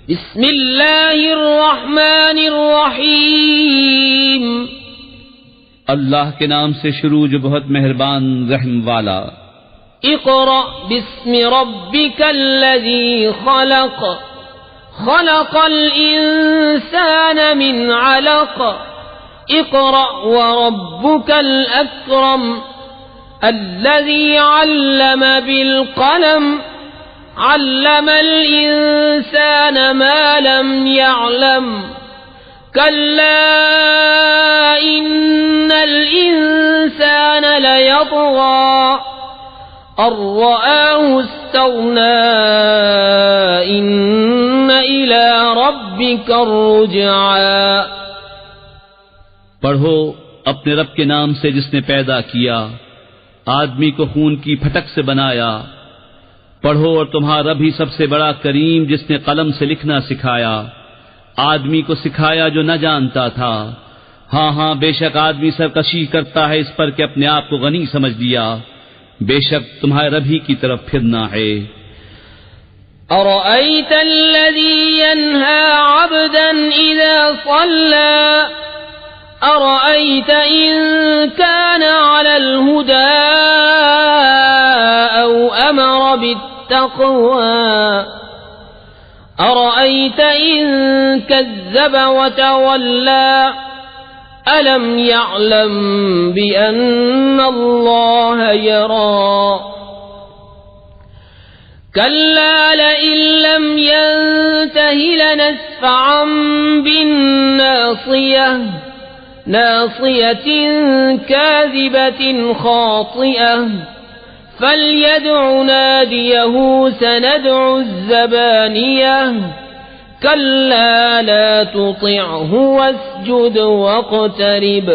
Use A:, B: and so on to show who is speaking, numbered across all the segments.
A: بسم اللہ الرحمن الرحیم
B: اللہ کے نام سے شروع جو بہت مہربان رحم والا.
A: اقرأ باسم ربک الذی خلق خلق الانسان من علق اقرأ وربك الأكرم الذي علم بالقلم علم الإنسان ما لم يعلم كلا إن الإنسان ليطغى أن رآه استغنى إن إلى ربك الرجعى.
B: پڑھو اپنے رب کے نام سے جس نے پیدا کیا، آدمی کو خون کی پھٹک سے بنایا. پڑھو اور تمہارا رب ہی سب سے بڑا کریم جس نے قلم سے لکھنا سکھایا، آدمی کو سکھایا جو نہ جانتا تھا. ہاں بے شک آدمی سرکشی کرتا ہے اس پر کہ اپنے آپ کو غنی سمجھ لیا. بے شک تمہارے رب ہی کی طرف پھرنا ہے.
A: أرأيت الذي ينهى عبدا إذا صلى أرأيت إن كان على الهدى أو أمر بالتقوى أرأيت إن كذب وتولى ألم يعلم بأن الله يرى كلا لئن لم ينته لنسفعا بالناصية ناصية كاذبة خاطئة فليدع ناديه سندع الزبانية كلا لا تطعه واسجد واقترب.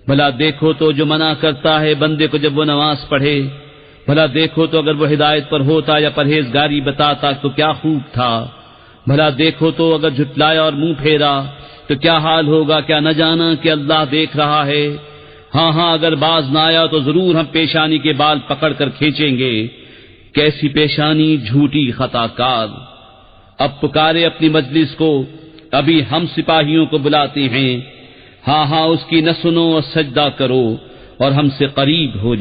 B: بھلا دیکھو تو جو منع کرتا ہے بندے کو جب وہ نماز پڑھے، بھلا دیکھو تو اگر وہ ہدایت پر ہوتا یا پرہیزگاری بتاتا تو کیا خوب تھا. بھلا دیکھو تو اگر جھٹلایا اور منہ پھیرا تو کیا حال ہوگا. کیا نہ جانا کہ اللہ دیکھ رہا ہے. ہاں اگر باز نہ آیا تو ضرور ہم پیشانی کے بال پکڑ کر کھینچیں گے. کیسی پیشانی جھوٹی خطا کار. اب پکارے اپنی مجلس کو، ابھی ہم سپاہیوں کو بلاتے ہیں. ہاں اس کی نہ سنو اور سجدہ کرو اور ہم سے قریب ہو جاؤ.